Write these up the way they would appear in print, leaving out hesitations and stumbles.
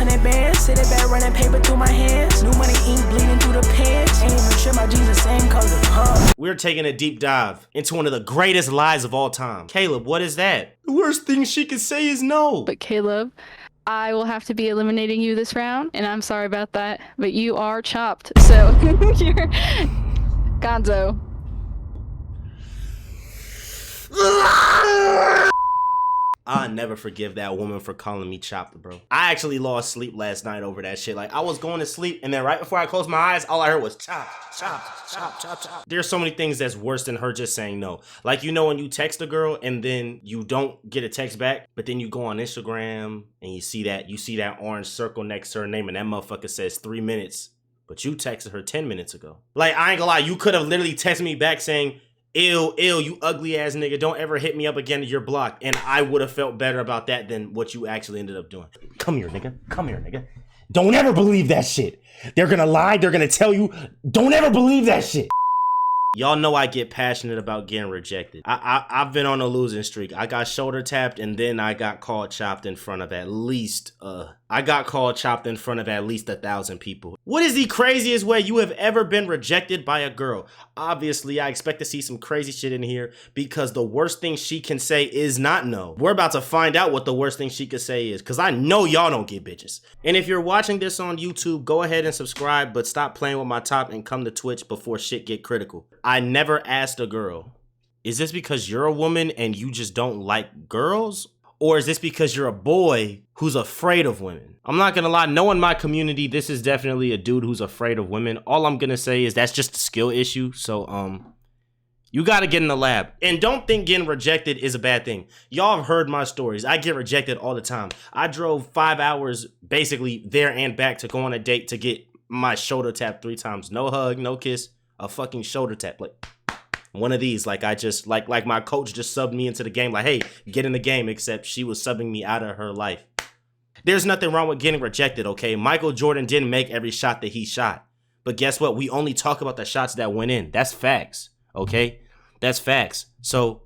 100 bands. Sitting back running paper through my hands. New money ink bleeding through the pants. Ain't even sure my jeans the same color, huh? We're taking a deep dive into one of the greatest lies of all time. Caleb, what is that? The worst thing she could say is no. But Caleb, I will have to be eliminating you this round, and I'm sorry about that, but you are chopped, so you're Gonzo. I'll never forgive that woman for calling me chopped, bro. I actually lost sleep last night over that shit. Like, I was going to sleep, and then right before I closed my eyes, all I heard was chop, chop, chop, chop, chop. There's so many things that's worse than her just saying no. Like, you know when you text a girl, and then you don't get a text back, but then you go on Instagram, and you see that orange circle next to her name, and that motherfucker says 3 minutes, but you texted her 10 minutes ago. Like, I ain't gonna lie, you could have literally texted me back saying, ew, you ugly ass nigga, don't ever hit me up again, you're blocked. And I would have felt better about that than what you actually ended up doing. Come here, nigga. Don't ever believe that shit. They're gonna lie, they're gonna tell you, don't ever believe that shit. Y'all know I get passionate about getting rejected. I've been on a losing streak. I got shoulder tapped and then I got called chopped in front of at least 1,000 people. What is the craziest way you have ever been rejected by a girl? Obviously, I expect to see some crazy shit in here because the worst thing she can say is not no. We're about to find out what the worst thing she could say is because I know y'all don't get bitches. And if you're watching this on YouTube, go ahead and subscribe, but stop playing with my top and come to Twitch before shit get critical. I never asked a girl, is this because you're a woman and you just don't like girls? Or is this because you're a boy who's afraid of women? I'm not gonna lie, knowing my community, this is definitely a dude who's afraid of women. All I'm gonna say is that's just a skill issue. So, you gotta get in the lab. And don't think getting rejected is a bad thing. Y'all have heard my stories. I get rejected all the time. I drove 5 hours basically there and back to go on a date to get my shoulder tapped 3 times. No hug, no kiss, a fucking shoulder tap. Like, one of these, like I just, like my coach just subbed me into the game, like, hey, get in the game, except she was subbing me out of her life. There's nothing wrong with getting rejected, okay? Michael Jordan didn't make every shot that he shot. But guess what? We only talk about the shots that went in. That's facts, okay? That's facts. So,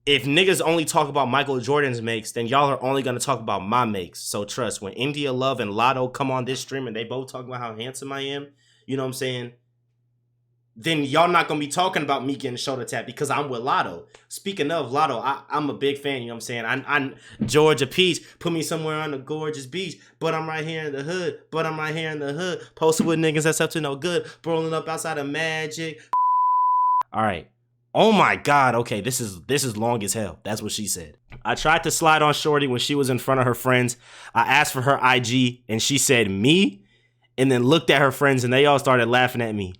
if niggas only talk about Michael Jordan's makes, then y'all are only gonna talk about my makes. So trust, when India Love and Lotto come on this stream and they both talk about how handsome I am, you know what I'm saying? Then y'all not gonna be talking about me getting shoulder tapped because I'm with Lotto. Speaking of Lotto, I'm a big fan, you know what I'm saying? I'm Georgia Peach, put me somewhere on the gorgeous beach, but I'm right here in the hood, posted with niggas that's up to no good, rolling up outside of Magic. All right. Oh my God, okay, this is long as hell. That's what she said. I tried to slide on Shorty when she was in front of her friends. I asked for her IG and she said me, and then looked at her friends and they all started laughing at me.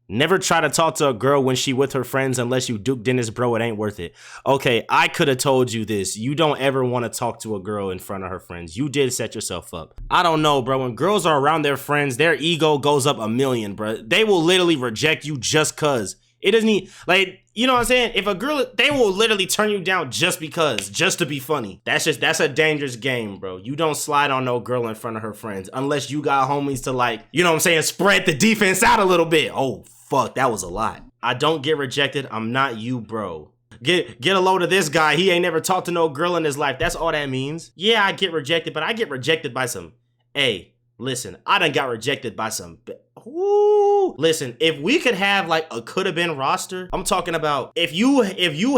Never try to talk to a girl when she with her friends unless you Duke Dennis, bro. It ain't worth it. Okay, I could have told you this. You don't ever want to talk to a girl in front of her friends. You did set yourself up. I don't know, bro. When girls are around their friends, their ego goes up 1,000,000, bro. They will literally reject you just cause. It doesn't need, like, you know what I'm saying? If a girl, they will literally turn you down just because, just to be funny. That's a dangerous game, bro. You don't slide on no girl in front of her friends unless you got homies to, like, you know what I'm saying, spread the defense out a little bit. Oh, fuck, that was a lot. I don't get rejected. I'm not you, bro. Get a load of this guy. He ain't never talked to no girl in his life. That's all that means. Yeah, I get rejected, but I get rejected by some, hey, listen, I done got rejected by some, ooh. Listen, if we could have like a could have been roster, I'm talking about if you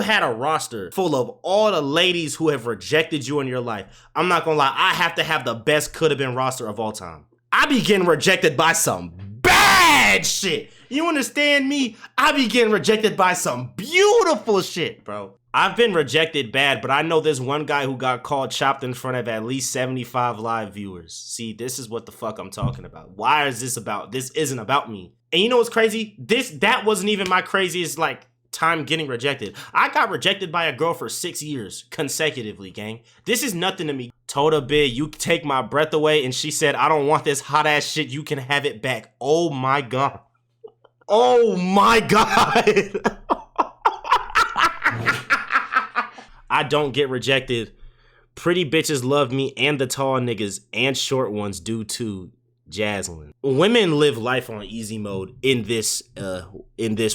had a roster full of all the ladies who have rejected you in your life, I'm not gonna lie, I have to have the best could have been roster of all time. I be getting rejected by some bad shit. You understand me? I be getting rejected by some beautiful shit, bro. I've been rejected bad, but I know there's one guy who got called chopped in front of at least 75 live viewers. See, this is what the fuck I'm talking about. Why is this about? This isn't about me. And you know what's crazy? That wasn't even my craziest, like, time getting rejected. I got rejected by a girl for 6 years consecutively, gang. This is nothing to me. Told her, bitch, you take my breath away, and she said, I don't want this hot ass shit. You can have it back. Oh my God. Oh my God. I don't get rejected. Pretty bitches love me, and the tall niggas and short ones do too. Jaslyn. Women live life on easy mode in this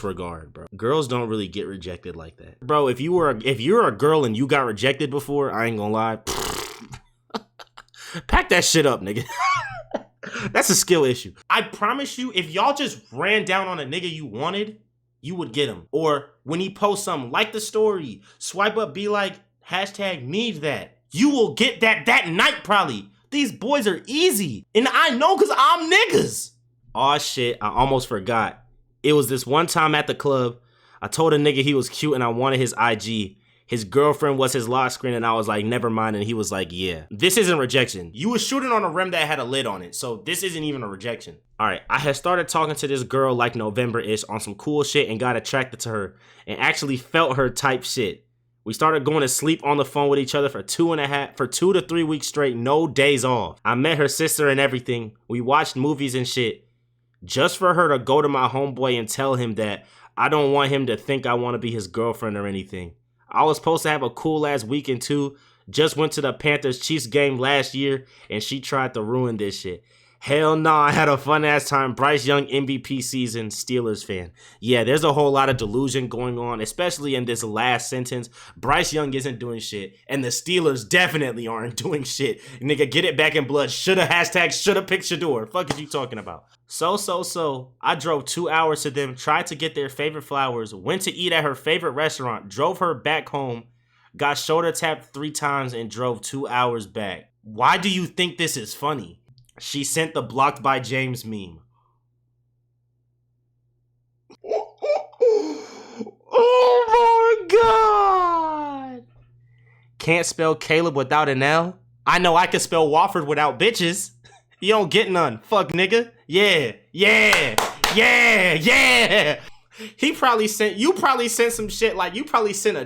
regard, bro. Girls don't really get rejected like that. Bro, if you're a girl and you got rejected before, I ain't gonna lie. Pack that shit up, nigga. That's a skill issue. I promise you, if y'all just ran down on a nigga you wanted, you would get him. Or when he posts something, like the story, swipe up, be like, hashtag need that. You will get that night probably. These boys are easy. And I know because I'm niggas. Aw shit, I almost forgot. It was this one time at the club, I told a nigga he was cute and I wanted his IG. His girlfriend was his lock screen and I was like, never mind, and he was like, yeah. This isn't rejection. You was shooting on a rim that had a lid on it, so this isn't even a rejection. All right, I had started talking to this girl like November-ish on some cool shit and got attracted to her and actually felt her type shit. We started going to sleep on the phone with each other for 2 to 3 weeks straight, no days off. I met her sister and everything. We watched movies and shit. Just for her to go to my homeboy and tell him that I don't want him to think I want to be his girlfriend or anything. I was supposed to have a cool ass weekend too. Just went to the Panthers-Chiefs game last year and she tried to ruin this shit. Hell nah, I had a fun ass time. Bryce Young MVP season, Steelers fan. Yeah, there's a whole lot of delusion going on, especially in this last sentence. Bryce Young isn't doing shit, and the Steelers definitely aren't doing shit. Nigga, get it back in blood. Shoulda picked Shador. Fuck is you talking about? So, I drove 2 hours to them, tried to get their favorite flowers, went to eat at her favorite restaurant, drove her back home, got shoulder tapped 3 times, and drove 2 hours back. Why do you think this is funny? She sent the blocked by James meme. Oh my god! Can't spell Caleb without an L? I know I can spell Wofford without bitches. You don't get none. Fuck nigga. Yeah. You probably sent some shit like you probably sent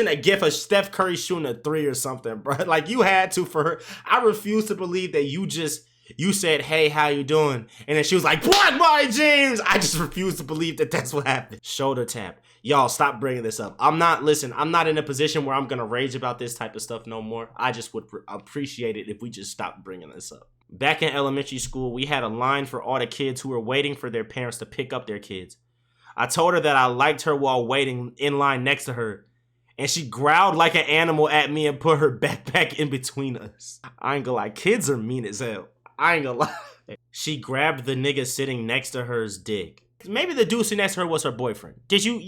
a gif of Steph Curry shooting a 3 or something, bro. Like you had to for her. I refuse to believe that you said, hey, how you doing? And then she was like, blocked by James. I just refuse to believe that that's what happened. Shoulder tap. Y'all stop bringing this up. I'm not in a position where I'm going to rage about this type of stuff no more. I just would appreciate it if we just stopped bringing this up. Back in elementary school, we had a line for all the kids who were waiting for their parents to pick up their kids. I told her that I liked her while waiting in line next to her. And she growled like an animal at me and put her backpack in between us. I ain't gonna lie, kids are mean as hell. I ain't gonna lie. She grabbed the nigga sitting next to her's dick. Maybe the dude sitting next to her was her boyfriend. Did you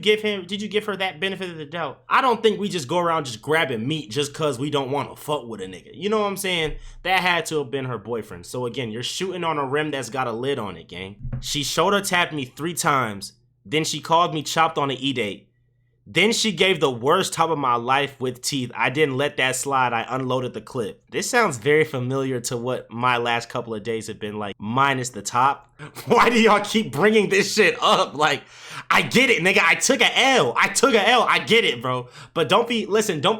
give her that benefit of the doubt? I don't think we just go around just grabbing meat just cause we don't want to fuck with a nigga. You know what I'm saying? That had to have been her boyfriend. So again, you're shooting on a rim that's got a lid on it, gang. She shoulder tapped me 3 times. Then she called me chopped on an E-date. Then she gave the worst top of my life with teeth. I didn't let that slide. I unloaded the clip. This sounds very familiar to what my last couple of days have been like, minus the top. Why do y'all keep bringing this shit up? Like, I get it, nigga. I took a L. I get it, bro. But don't be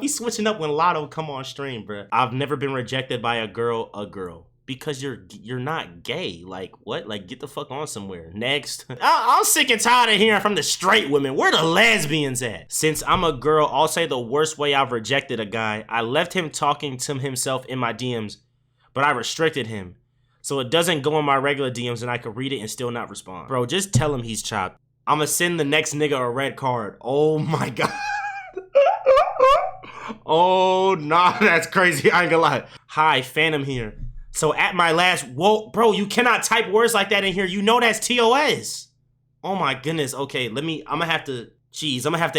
switching up when Lotto come on stream, bro. I've never been rejected by a girl. Because you're not gay. Like, what? Like, get the fuck on somewhere. Next. I'm sick and tired of hearing from the straight women. Where the lesbians at? Since I'm a girl, I'll say the worst way I've rejected a guy. I left him talking to himself in my DMs, but I restricted him. So it doesn't go in my regular DMs and I can read it and still not respond. Bro, just tell him he's chopped. I'ma send the next nigga a red card. Oh my god. Oh, nah, that's crazy. I ain't gonna lie. Hi, Phantom here. So at my last, whoa, bro, you cannot type words like that in here. You know that's TOS. Oh my goodness. Okay, I'm gonna have to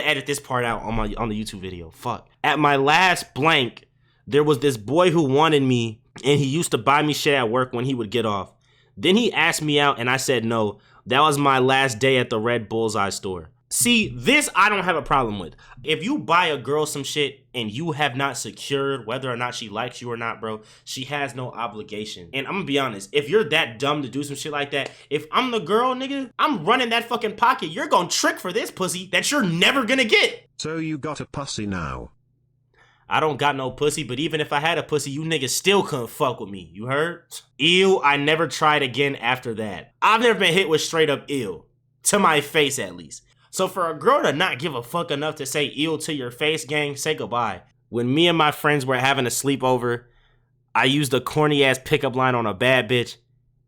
edit this part out on the YouTube video. Fuck. At my last blank, there was this boy who wanted me and he used to buy me shit at work when he would get off. Then he asked me out and I said no. That was my last day at the Red Bullseye store. See, this I don't have a problem with. If you buy a girl some shit and you have not secured whether or not she likes you or not, bro, she has no obligation. And I'm gonna be honest, if you're that dumb to do some shit like that, if I'm the girl, nigga, I'm running that fucking pocket. You're gonna trick for this pussy that you're never gonna get. So you got a pussy now? I don't got no pussy, but even if I had a pussy, you niggas still couldn't fuck with me. You heard? Ew, I never tried again after that. I've never been hit with straight up ew. To my face, at least. So for a girl to not give a fuck enough to say ew to your face, gang, say goodbye. When me and my friends were having a sleepover, I used a corny ass pickup line on a bad bitch,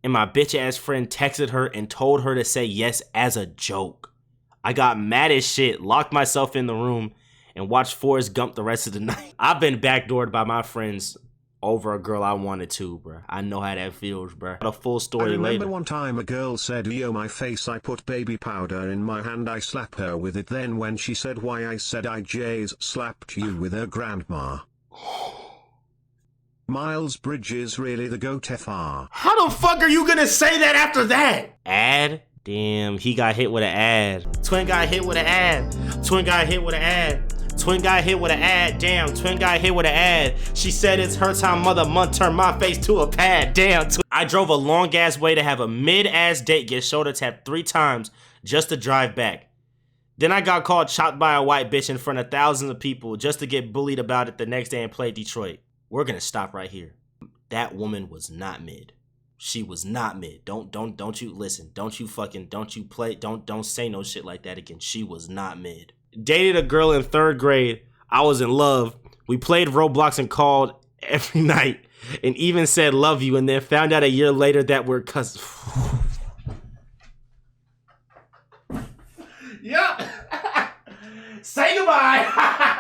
and my bitch ass friend texted her and told her to say yes as a joke. I got mad as shit, locked myself in the room, and watched Forrest Gump the rest of the night. I've been backdoored by my friends over a girl I wanted to, bruh. I know how that feels, bruh. The full I story remember later. one time a girl said, yo, my face, I put baby powder in my hand, I slap her with it. Then when she said why, I said I J's slapped you with her grandma. Miles Bridges really the GOAT FR. How the fuck are you gonna say that after that? Ad? Damn, he got hit with an ad. Twin got hit with an ad. Twin got hit with an ad. Twin got hit with an ad. Damn, twin got hit with an ad. She said it's her time, mother month, turn my face to a pad. Damn, I drove a long ass way to have a mid-ass date get shoulder tapped 3 times just to drive back. Then I got called chopped by a white bitch in front of thousands of people just to get bullied about it the next day and play Detroit. We're gonna stop right here. That woman was not mid. She was not mid. Don't you listen. Don't you play. Don't say no shit like that again. She was not mid. Dated a girl in 3rd grade. I was in love. We played Roblox and called every night and even said love you, and then found out a year later that we're cousins. Yeah. Say goodbye.